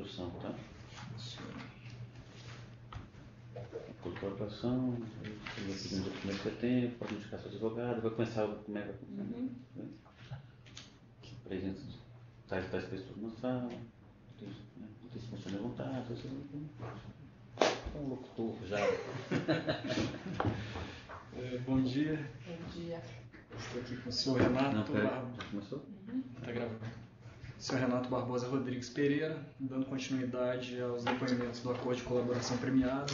introdução, tá? Acordo de colaboração, dia 1º de setembro, pode indicar seu advogado, vai começar como é que vai funcionar. Presença tais pessoas na sala, tem função de vontade, um locutor já. Bom dia. Bom dia. Estou aqui com o senhor Renato Já começou? Tá gravando. Senhor Renato Barbosa Rodrigues Pereira, dando continuidade aos depoimentos do acordo de colaboração premiado.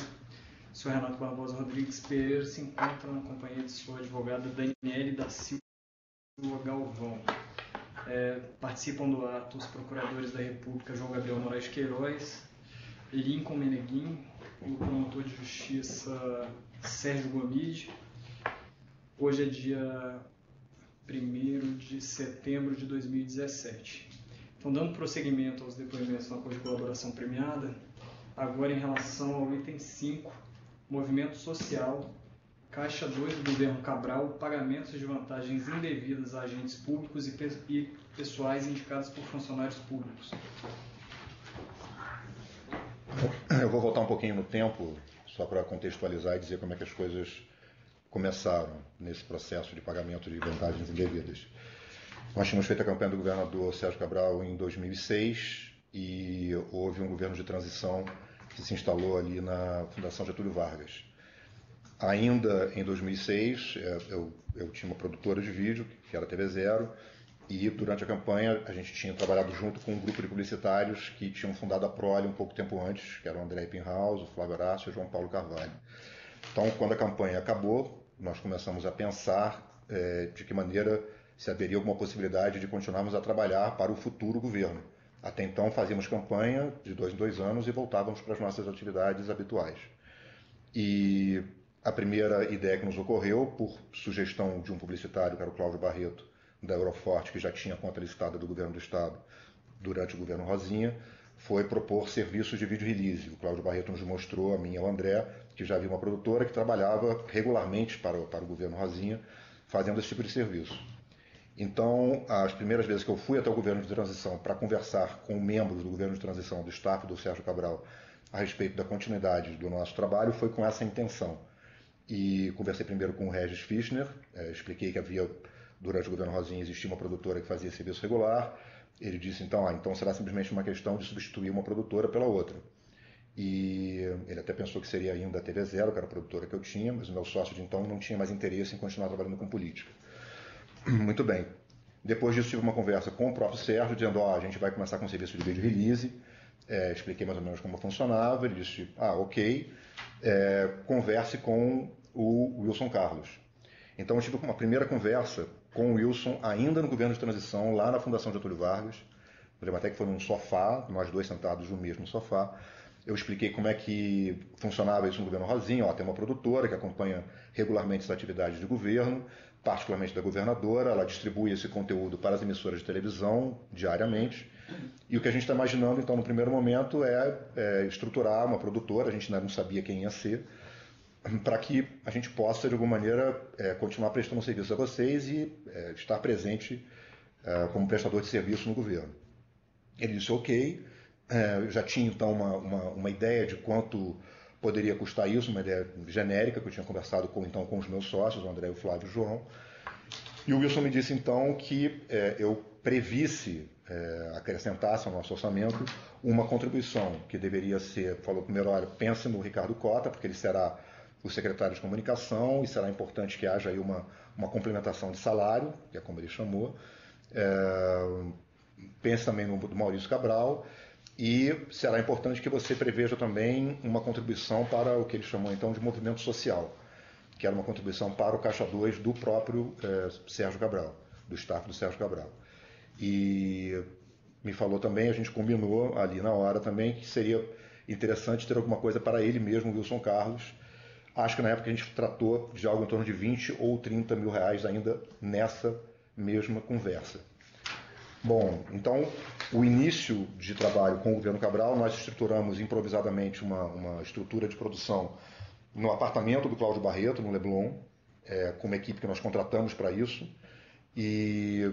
O senhor Renato Barbosa Rodrigues Pereira se encontra na companhia de sua advogada Daniele da Silva Galvão. Participam do ato os procuradores da República João Gabriel Moraes Queiroz, Lincoln Meneguin e o promotor de justiça Sérgio Gomide. Hoje é dia 1º de setembro de 2017. Então, dando prosseguimento aos depoimentos no acordo de colaboração premiada, agora em relação ao item 5, movimento social, Caixa 2 do governo Cabral, pagamentos de vantagens indevidas a agentes públicos e pessoais indicados por funcionários públicos. Eu vou voltar um pouquinho no tempo, só para contextualizar e dizer como é que as coisas começaram nesse processo de pagamento de vantagens indevidas. Nós tínhamos feito a campanha do governador Sérgio Cabral em 2006 e houve um governo de transição que se instalou ali na Fundação Getúlio Vargas. Ainda em 2006, eu tinha uma produtora de vídeo, que era a TV Zero, e durante a campanha a gente tinha trabalhado junto com um grupo de publicitários que tinham fundado a Prole um pouco tempo antes, que eram o André Epinhaus, o Flávio Horácio e o João Paulo Carvalho. Então, quando a campanha acabou, nós começamos a pensar de que maneira se haveria alguma possibilidade de continuarmos a trabalhar para o futuro governo. Até então, fazíamos campanha de 2 em 2 anos e voltávamos para as nossas atividades habituais. E a primeira ideia que nos ocorreu, por sugestão de um publicitário, que era o Cláudio Barreto, da Euroforte, que já tinha conta listada do governo do Estado durante o governo Rosinha, foi propor serviços de vídeo release. O Cláudio Barreto nos mostrou, a mim e ao André, que já havia uma produtora que trabalhava regularmente para o governo Rosinha, fazendo esse tipo de serviço. Então, as primeiras vezes que eu fui até o governo de transição para conversar com membros do governo de transição, do staff do Sérgio Cabral, a respeito da continuidade do nosso trabalho, foi com essa intenção. E conversei primeiro com o Regis Fischner, expliquei que havia, durante o governo Rosinha, existia uma produtora que fazia serviço regular. Ele disse, então será simplesmente uma questão de substituir uma produtora pela outra. E ele até pensou que seria ainda a TV Zero, que era a produtora que eu tinha, mas o meu sócio de então não tinha mais interesse em continuar trabalhando com política. Muito bem. Depois disso tive uma conversa com o próprio Sérgio, dizendo, a gente vai começar com um serviço de vídeo release. Expliquei mais ou menos como funcionava. Ele disse, ok, converse com o Wilson Carlos. Então eu tive uma primeira conversa com o Wilson, ainda no governo de transição, lá na Fundação Getúlio Vargas. Eu lembro até que foi num sofá, nós dois sentados no mesmo sofá. Eu expliquei como é que funcionava isso no governo Rosinha. Tem uma produtora que acompanha regularmente as atividades de governo, particularmente da governadora. Ela distribui esse conteúdo para as emissoras de televisão diariamente. E o que a gente está imaginando, então, no primeiro momento, é estruturar uma produtora. A gente ainda não sabia quem ia ser, para que a gente possa, de alguma maneira, continuar prestando serviço a vocês e estar presente como prestador de serviço no governo. Ele disse ok. Eu já tinha, então, uma ideia de quanto poderia custar isso, uma ideia genérica, que eu tinha conversado com os meus sócios, o André, o Flávio e o João. E o Wilson me disse, então, que eu previsse, acrescentasse ao nosso orçamento uma contribuição que deveria ser, falou primeiro, olha, pense no Ricardo Cota, porque ele será o secretário de comunicação e será importante que haja aí uma complementação de salário, que é como ele chamou. Pense também no Maurício Cabral. E será importante que você preveja também uma contribuição para o que ele chamou então de movimento social, que era uma contribuição para o Caixa 2 do próprio Sérgio Cabral, do staff do Sérgio Cabral. E me falou também, a gente combinou ali na hora também, que seria interessante ter alguma coisa para ele mesmo, Wilson Carlos. Acho que na época a gente tratou de algo em torno de 20 ou 30 mil reais ainda nessa mesma conversa. Bom, então, o início de trabalho com o governo Cabral, nós estruturamos improvisadamente uma estrutura de produção no apartamento do Cláudio Barreto, no Leblon, com uma equipe que nós contratamos para isso, e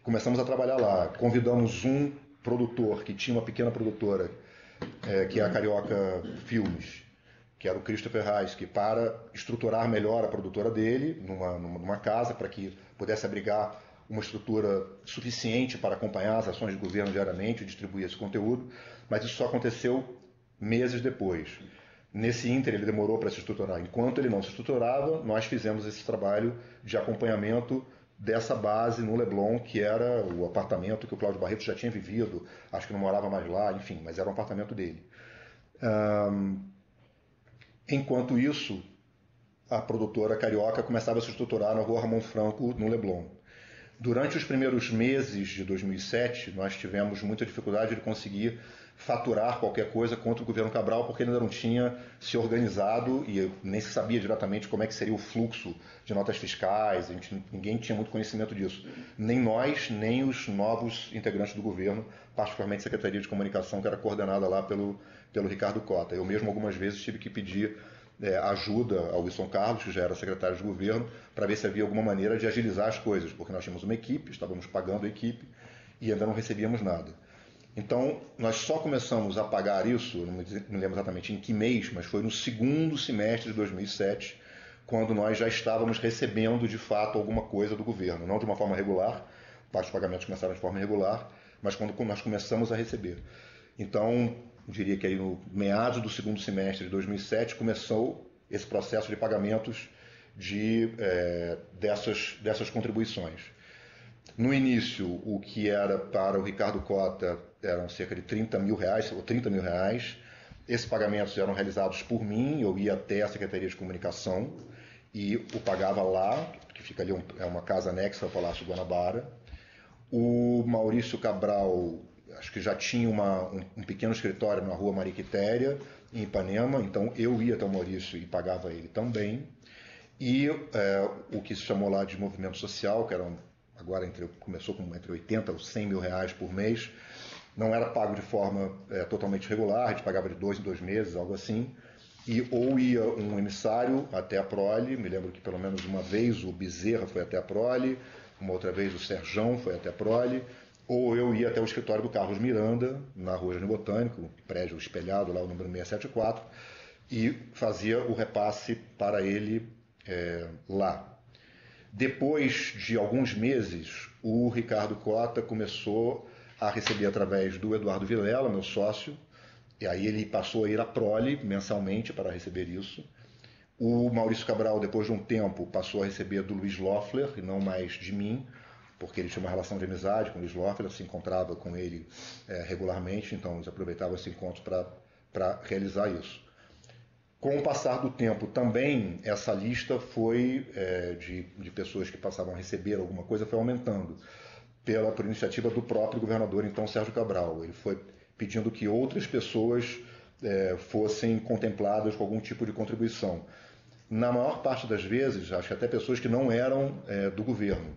começamos a trabalhar lá. Convidamos um produtor que tinha uma pequena produtora que é a Carioca Filmes, que era o Christopher Reis, que para estruturar melhor a produtora dele numa casa, para que pudesse abrigar uma estrutura suficiente para acompanhar as ações de governo diariamente e distribuir esse conteúdo, mas isso só aconteceu meses depois. Nesse ínter ele demorou para se estruturar. Enquanto ele não se estruturava, nós fizemos esse trabalho de acompanhamento dessa base no Leblon, que era o apartamento que o Cláudio Barreto já tinha vivido, acho que não morava mais lá, enfim, mas era um apartamento dele. Enquanto isso, a produtora carioca começava a se estruturar na Rua Ramon Franco, no Leblon. Durante os primeiros meses de 2007, nós tivemos muita dificuldade de conseguir faturar qualquer coisa contra o governo Cabral, porque ele ainda não tinha se organizado e nem se sabia diretamente como é que seria o fluxo de notas fiscais, ninguém tinha muito conhecimento disso. Nem nós, nem os novos integrantes do governo, particularmente a Secretaria de Comunicação, que era coordenada lá pelo Ricardo Cota. Eu mesmo algumas vezes tive que pedir ajuda ao Wilson Carlos, que já era secretário de governo, para ver se havia alguma maneira de agilizar as coisas, porque nós tínhamos uma equipe, estávamos pagando a equipe e ainda não recebíamos nada. Então, nós só começamos a pagar isso, não me lembro exatamente em que mês, mas foi no segundo semestre de 2007, quando nós já estávamos recebendo de fato alguma coisa do governo, não de uma forma regular, vários pagamentos começaram de forma irregular, mas quando nós começamos a receber. Então, eu diria que aí no meados do segundo semestre de 2007 começou esse processo de pagamentos dessas contribuições. No início, o que era para o Ricardo Cota eram cerca de 30 mil reais, ou 30 mil reais. Esses pagamentos eram realizados por mim, eu ia até a Secretaria de Comunicação e o pagava lá, que fica ali, é uma casa anexa ao Palácio Guanabara. O Maurício Cabral, acho que já tinha um pequeno escritório na Rua Mariquitéria, em Ipanema, então eu ia até o Maurício e pagava ele também. E o que se chamou lá de movimento social, que era agora começou com entre 80 e 100 mil reais por mês, não era pago de forma totalmente regular, a gente pagava de 2 em 2 meses, algo assim, e ou ia um emissário até a Prole, me lembro que pelo menos uma vez o Bezerra foi até a Prole, uma outra vez o Serjão foi até a Prole, ou eu ia até o escritório do Carlos Miranda, na Rua Jardim Botânico, prédio espelhado lá, o número 674, e fazia o repasse para ele lá. Depois de alguns meses, o Ricardo Cota começou a receber através do Eduardo Vilela, meu sócio, e aí ele passou a ir à Prole mensalmente para receber isso. O Maurício Cabral, depois de um tempo, passou a receber do Luiz Loeffler, e não mais de mim, porque ele tinha uma relação de amizade com o Luiz Loeffler, se encontrava com ele regularmente, então eles aproveitavam esse encontro para realizar isso. Com o passar do tempo, também essa lista foi de pessoas que passavam a receber alguma coisa, foi aumentando, por iniciativa do próprio governador, então Sérgio Cabral. Ele foi pedindo que outras pessoas fossem contempladas com algum tipo de contribuição. Na maior parte das vezes, acho que até pessoas que não eram do governo.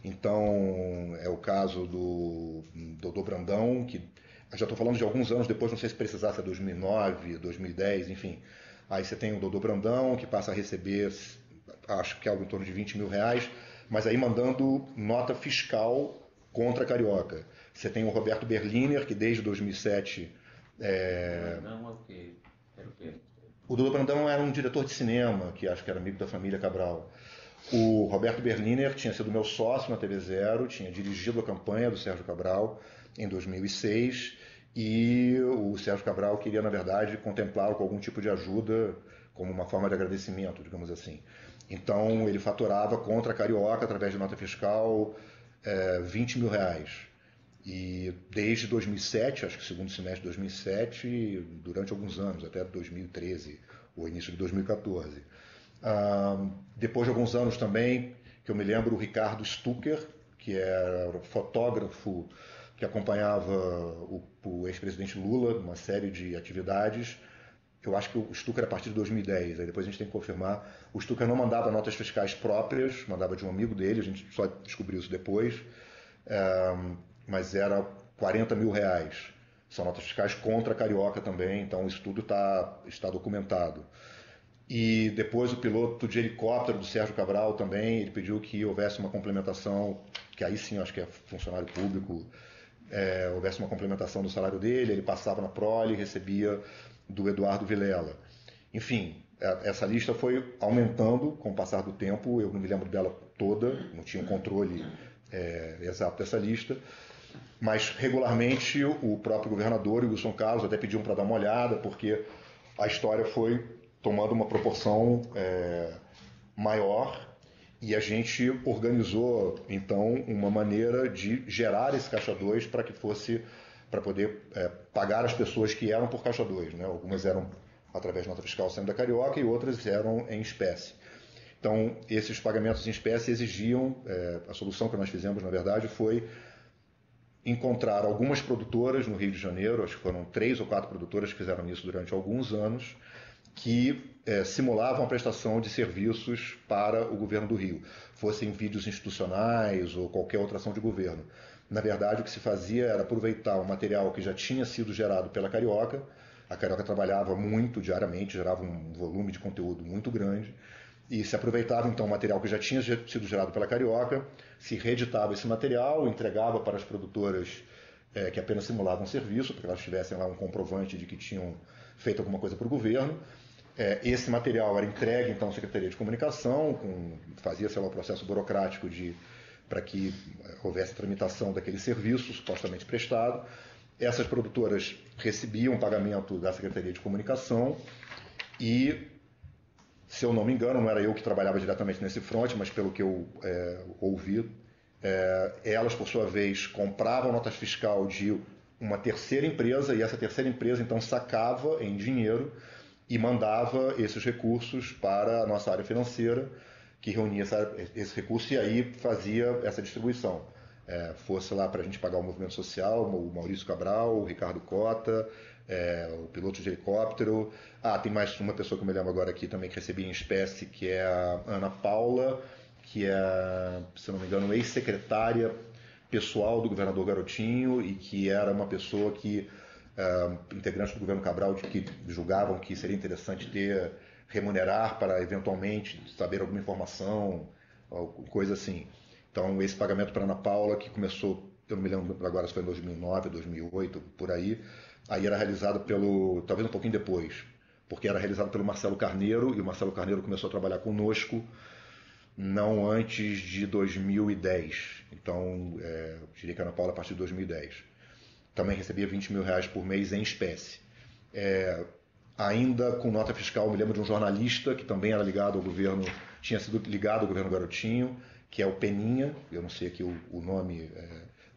Então, é o caso do Dodô Brandão, que já estou falando de alguns anos depois, não sei se precisasse, 2009, 2010, enfim. Aí você tem o Dodô Brandão, que passa a receber, acho que algo em torno de 20 mil reais, mas aí mandando nota fiscal contra a Carioca. Você tem o Roberto Berliner, que desde 2007... Não, é o quê? Era o quê? O Dodô Brandão era um diretor de cinema, que acho que era amigo da família Cabral. O Roberto Berliner tinha sido meu sócio na TV Zero, tinha dirigido a campanha do Sérgio Cabral em 2006, e o Sérgio Cabral queria, na verdade, contemplá-lo com algum tipo de ajuda, como uma forma de agradecimento, digamos assim. Então, ele faturava contra a Carioca, através de nota fiscal, 20 mil reais. E desde 2007, acho que segundo semestre de 2007, durante alguns anos, até 2013, ou início de 2014. Depois de alguns anos também, que eu me lembro, o Ricardo Stucker, que era fotógrafo que acompanhava o ex-presidente Lula, uma série de atividades. Eu acho que o Stucker a partir de 2010, aí depois a gente tem que confirmar. O Stucker não mandava notas fiscais próprias, mandava de um amigo dele, a gente só descobriu isso depois, mas era 40 mil reais. São notas fiscais contra a Carioca também, então isso tudo está documentado. E depois o piloto de helicóptero do Sérgio Cabral também, ele pediu que houvesse uma complementação, que aí sim acho que é funcionário público, houvesse uma complementação do salário dele, ele passava na prole, recebia do Eduardo Vilela. Enfim, essa lista foi aumentando com o passar do tempo, eu não me lembro dela toda, não tinha um controle exato dessa lista, mas regularmente o próprio governador e o Wilson Carlos até pediam para dar uma olhada, porque a história foi tomando uma proporção maior, e a gente organizou então uma maneira de gerar esse caixa 2 para que fosse para poder pagar as pessoas que eram por caixa 2, né? Algumas eram através de nota fiscal saindo da Carioca e outras eram em espécie. Então, esses pagamentos em espécie exigiam, a solução que nós fizemos, na verdade, foi encontrar algumas produtoras no Rio de Janeiro, acho que foram 3 ou 4 produtoras que fizeram isso durante alguns anos, que simulavam a prestação de serviços para o governo do Rio, fossem vídeos institucionais ou qualquer outra ação de governo. Na verdade, o que se fazia era aproveitar um material que já tinha sido gerado pela Carioca. A Carioca trabalhava muito diariamente, gerava um volume de conteúdo muito grande, e se aproveitava então o material que já tinha sido gerado pela Carioca, se reeditava esse material, entregava para as produtoras que apenas simulavam serviço, para que elas tivessem lá um comprovante de que tinham feito alguma coisa para o governo. Esse material era entregue então à Secretaria de Comunicação, fazia-se lá o processo burocrático para que houvesse a tramitação daquele serviço supostamente prestado. Essas produtoras recebiam pagamento da Secretaria de Comunicação e, se eu não me engano, não era eu que trabalhava diretamente nesse front, mas pelo que eu ouvi, elas, por sua vez, compravam notas fiscal de uma terceira empresa, e essa terceira empresa então sacava em dinheiro e mandava esses recursos para a nossa área financeira, que reunia esse recurso e aí fazia essa distribuição. Fosse lá para a gente pagar o movimento social, o Maurício Cabral, o Ricardo Cota, o piloto de helicóptero. Tem mais uma pessoa que eu me lembro agora aqui também que recebia em espécie, que é a Ana Paula, que é, se não me engano, ex-secretária pessoal do governador Garotinho e que era uma pessoa que, integrantes do governo Cabral, que julgavam que seria interessante remunerar para eventualmente saber alguma informação, coisa assim. Então, esse pagamento para a Ana Paula, que começou, eu não me lembro agora se foi em 2009, 2008, por aí era realizado talvez um pouquinho depois, porque era realizado pelo Marcelo Carneiro, e o Marcelo Carneiro começou a trabalhar conosco não antes de 2010. Então, eu diria que a Ana Paula a partir de 2010. Também recebia R$20 mil por mês em espécie. Ainda com nota fiscal, me lembro de um jornalista que também era ligado ao governo, tinha sido ligado ao governo Garotinho, que é o Peninha, eu não sei aqui o nome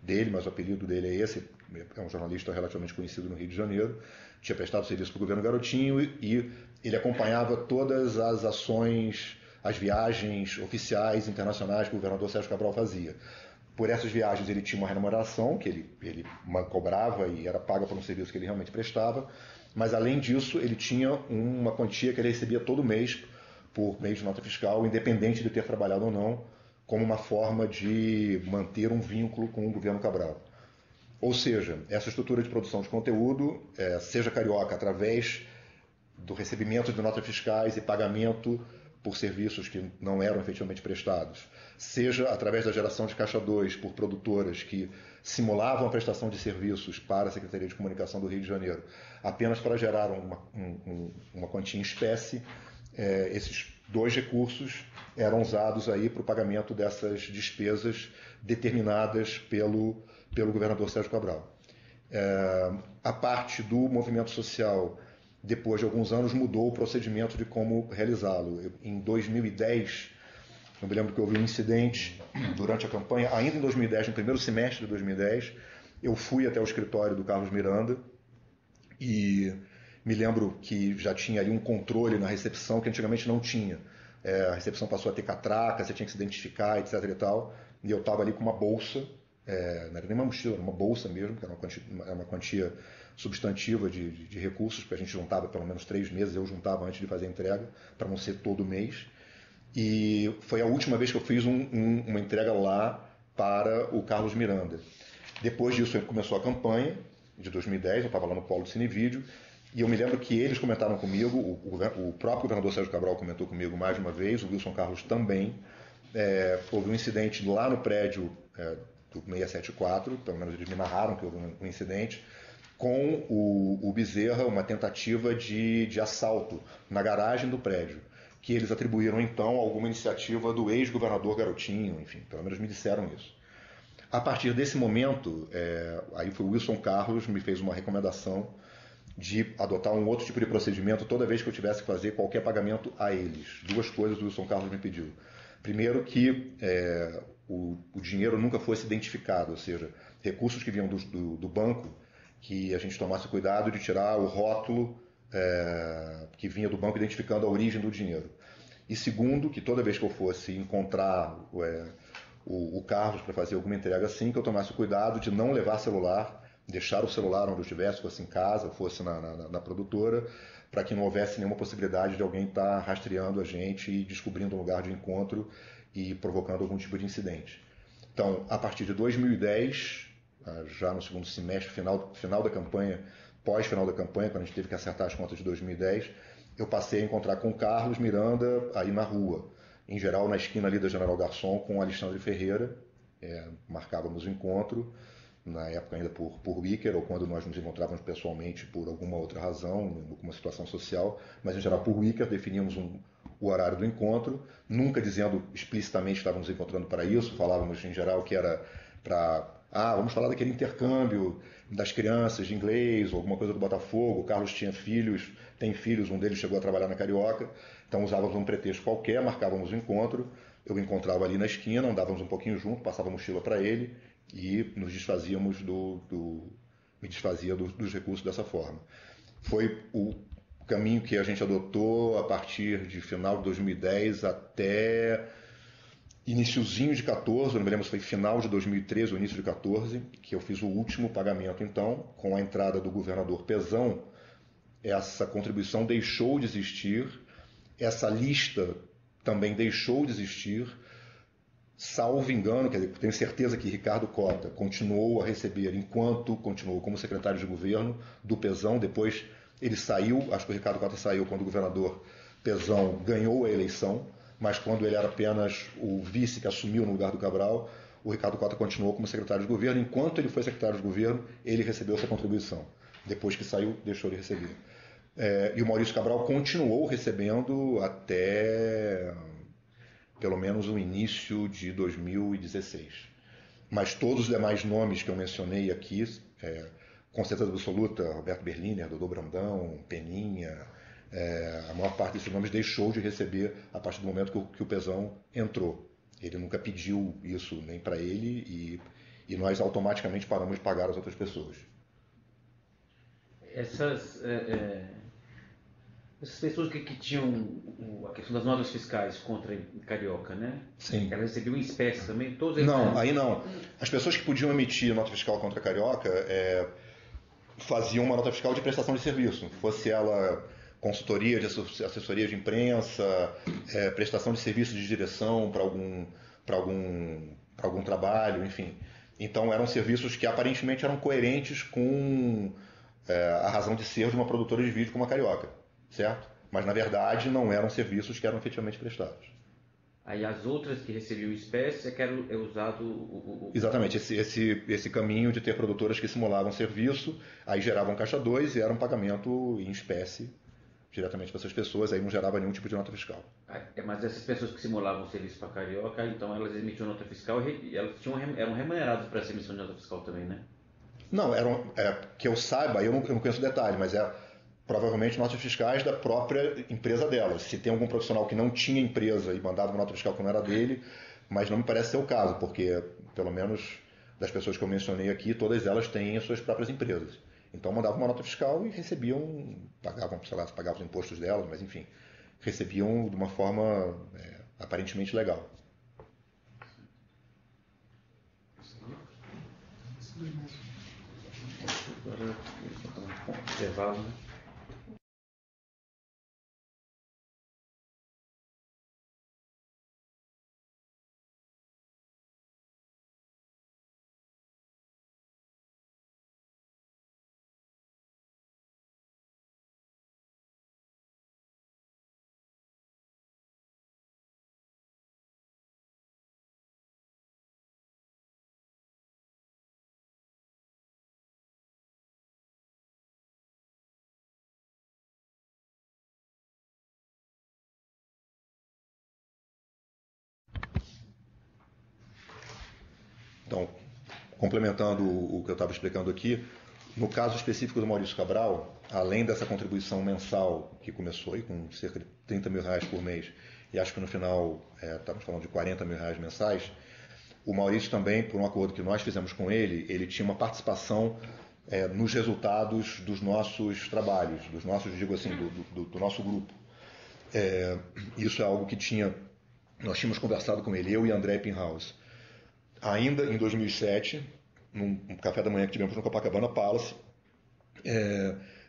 dele, mas o apelido dele é esse, é um jornalista relativamente conhecido no Rio de Janeiro, tinha prestado serviço para o governo Garotinho e ele acompanhava todas as ações, as viagens oficiais internacionais que o governador Sérgio Cabral fazia. Por essas viagens ele tinha uma remuneração que ele cobrava e era paga por um serviço que ele realmente prestava, mas além disso ele tinha uma quantia que ele recebia todo mês por meio de nota fiscal, independente de ter trabalhado ou não, como uma forma de manter um vínculo com o governo Cabral. Ou seja, essa estrutura de produção de conteúdo, seja Carioca através do recebimento de notas fiscais e pagamento por serviços que não eram efetivamente prestados, seja através da geração de caixa 2 por produtoras que simulavam a prestação de serviços para a Secretaria de Comunicação do Rio de Janeiro, apenas para gerar uma quantia em espécie, esses 2 recursos eram usados aí para o pagamento dessas despesas determinadas pelo governador Sérgio Cabral. A parte do movimento social, depois de alguns anos, mudou o procedimento de como realizá-lo. Em 2010, eu me lembro que houve um incidente durante a campanha, ainda em 2010, no primeiro semestre de 2010, eu fui até o escritório do Carlos Miranda e me lembro que já tinha ali um controle na recepção que antigamente não tinha. A recepção passou a ter catraca, você tinha que se identificar, etc. e tal. E eu estava ali com uma bolsa, não era nem uma mochila, era uma bolsa mesmo, que era uma quantia substantiva de recursos, porque a gente juntava pelo menos 3 meses, eu juntava antes de fazer a entrega, para não ser todo mês. E foi a última vez que eu fiz uma entrega lá para o Carlos Miranda. Depois disso começou a campanha de 2010, eu estava lá no Polo de Cinevídeo, e eu me lembro que eles comentaram comigo, o próprio governador Sérgio Cabral comentou comigo mais uma vez, o Wilson Carlos também. Houve um incidente lá no prédio do 674, pelo menos eles me narraram que houve um incidente, com o Bezerra, uma tentativa de assalto na garagem do prédio, que eles atribuíram então a alguma iniciativa do ex-governador Garotinho, enfim, pelo menos me disseram isso. A partir desse momento, aí foi o Wilson Carlos me fez uma recomendação de adotar um outro tipo de procedimento toda vez que eu tivesse que fazer qualquer pagamento a eles. Duas coisas o Wilson Carlos me pediu. Primeiro, que o dinheiro nunca fosse identificado, ou seja, recursos que vinham do banco, que a gente tomasse cuidado de tirar o rótulo que vinha do banco identificando a origem do dinheiro. E segundo, que toda vez que eu fosse encontrar o Carlos para fazer alguma entrega assim, que eu tomasse cuidado de não levar celular, deixar o celular onde eu estivesse, fosse em casa, fosse na produtora, para que não houvesse nenhuma possibilidade de alguém estar rastreando a gente e descobrindo um lugar de encontro e provocando algum tipo de incidente. Então, a partir de 2010, já no segundo semestre, final da campanha, pós-final da campanha, quando a gente teve que acertar as contas de 2010, eu passei a encontrar com o Carlos Miranda aí na rua, em geral na esquina ali da General Garçom com o Alexandre Ferreira, marcávamos o encontro, na época ainda por Wicker, ou quando nós nos encontrávamos pessoalmente por alguma outra razão, alguma situação social, mas em geral por Wicker definíamos o horário do encontro, nunca dizendo explicitamente que estávamos nos encontrando para isso, falávamos em geral que era para vamos falar daquele intercâmbio das crianças de inglês, ou alguma coisa do Botafogo. O Carlos tinha filhos, tem filhos, um deles chegou a trabalhar na Carioca, então usávamos um pretexto qualquer, marcávamos o encontro, eu encontrava ali na esquina, andávamos um pouquinho junto, passava a mochila para ele e nos desfazíamos me desfazia dos recursos dessa forma. Foi o caminho que a gente adotou a partir de final de 2010 até iniciozinho de 14, não me lembro se foi final de 2013 ou início de 14, que eu fiz o último pagamento então, com a entrada do governador Pezão, essa contribuição deixou de existir, essa lista também deixou de existir, salvo engano, quer dizer, tenho certeza que Ricardo Cota continuou a receber, enquanto continuou como secretário de governo do Pezão, depois ele saiu, acho que o Ricardo Cota saiu quando o governador Pezão ganhou a eleição, mas quando ele era apenas o vice que assumiu no lugar do Cabral, o Ricardo Cota continuou como secretário de governo. Enquanto ele foi secretário de governo, ele recebeu essa contribuição. Depois que saiu, deixou de receber. E o Maurício Cabral continuou recebendo até pelo menos o início de 2016. Mas todos os demais nomes que eu mencionei aqui, com certeza absoluta, Roberto Berliner, Dodô Brandão, Peninha, a maior parte desses nomes deixou de receber a partir do momento que o Pezão entrou. Ele nunca pediu isso nem para ele e nós automaticamente paramos de pagar as outras pessoas. Essas pessoas que tinham a questão das notas fiscais contra Carioca, né? Sim. Elas recebiam em espécie também? Todos eles Não, aí não. As pessoas que podiam emitir nota fiscal contra Carioca faziam uma nota fiscal de prestação de serviço, fosse ela consultoria, de assessoria de imprensa, prestação de serviço de direção para algum trabalho, enfim. Então eram serviços que aparentemente eram coerentes com a razão de ser de uma produtora de vídeo como a Carioca, certo? Mas na verdade não eram serviços que eram efetivamente prestados. Aí as outras que recebiam espécie é que é usado Exatamente, esse caminho de ter produtoras que simulavam serviço, aí geravam caixa 2 e era um pagamento em espécie diretamente para essas pessoas, aí não gerava nenhum tipo de nota fiscal. Mas essas pessoas que simulavam serviço para Carioca, então elas emitiam nota fiscal e elas eram remuneradas para essa emissão de nota fiscal também, né? Não, que eu saiba, eu não conheço o detalhe, mas provavelmente notas fiscais da própria empresa delas. Se tem algum profissional que não tinha empresa e mandava uma nota fiscal que não era dele, mas não me parece ser o caso, porque pelo menos das pessoas que eu mencionei aqui, todas elas têm as suas próprias empresas. Então mandavam uma nota fiscal e recebiam, pagavam, sei lá, pagavam os impostos delas, mas enfim, recebiam de uma forma aparentemente legal. Agora, intervalo, né? Então, complementando o que eu estava explicando aqui, no caso específico do Maurício Cabral, além dessa contribuição mensal que começou aí com cerca de R$30.000 por mês, e acho que no final estamos falando de R$40.000 mensais, o Maurício também, por um acordo que nós fizemos com ele tinha uma participação nos resultados dos nossos trabalhos, dos nossos, digo assim, do nosso grupo. Isso é algo que nós tínhamos conversado com ele, eu e André Pinhouse, ainda em 2007, num café da manhã que tivemos no Copacabana Palace.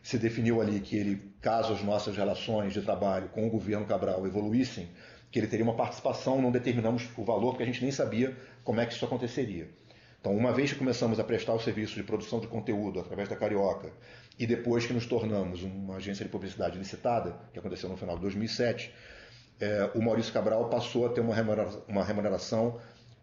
Se definiu ali que ele, caso as nossas relações de trabalho com o governo Cabral evoluíssem, que ele teria uma participação, não determinamos o valor, porque a gente nem sabia como é que isso aconteceria. Então, uma vez que começamos a prestar o serviço de produção de conteúdo através da Carioca, e depois que nos tornamos uma agência de publicidade licitada, que aconteceu no final de 2007, o Maurício Cabral passou a ter uma remuneração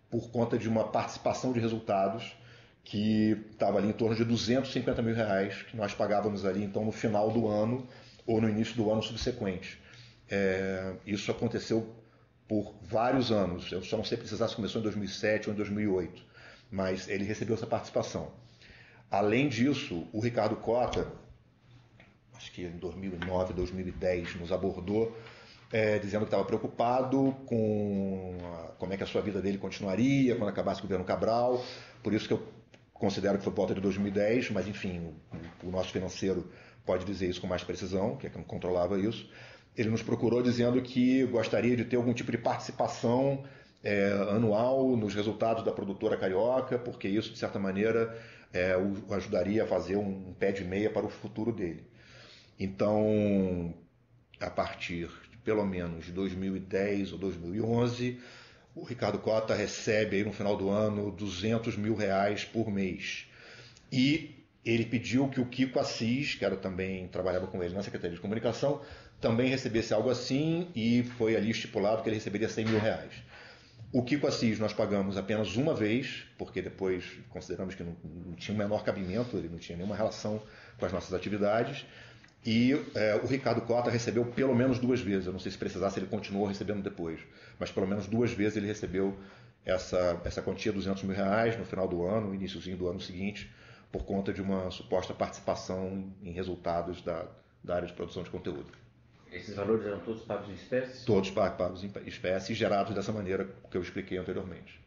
por conta de uma participação de resultados que estava ali em torno de R$250.000, que nós pagávamos ali então no final do ano ou no início do ano subsequente. Isso aconteceu por vários anos, eu só não sei precisar se começou em 2007 ou em 2008, mas ele recebeu essa participação. Além disso, o Ricardo Cota, acho que em 2009, 2010, nos abordou dizendo que estava preocupado com como é que a sua vida dele continuaria quando acabasse o governo Cabral, por isso que eu considero que foi por volta de 2010, mas enfim, o nosso financeiro pode dizer isso com mais precisão, que é quem controlava isso. Ele nos procurou dizendo que gostaria de ter algum tipo de participação anual nos resultados da produtora Carioca, porque isso, de certa maneira, o ajudaria a fazer um pé de meia para o futuro dele. Então, a partir de pelo menos de 2010 ou 2011, o Ricardo Cota recebe aí no final do ano R$200.000 por mês. E ele pediu que o Kiko Assis, que também trabalhava com ele na Secretaria de Comunicação, também recebesse algo assim, e foi ali estipulado que ele receberia R$100.000. O Kiko Assis nós pagamos apenas uma vez, porque depois consideramos que não tinha o menor cabimento, ele não tinha nenhuma relação com as nossas atividades. E o Ricardo Cota recebeu pelo menos 2 vezes, eu não sei se precisasse, ele continuou recebendo depois, mas pelo menos 2 vezes ele recebeu essa quantia de R$200.000 no final do ano, iníciozinho do ano seguinte, por conta de uma suposta participação em resultados da área de produção de conteúdo. Esses valores eram todos pagos em espécie? Todos pagos em espécie, gerados dessa maneira que eu expliquei anteriormente.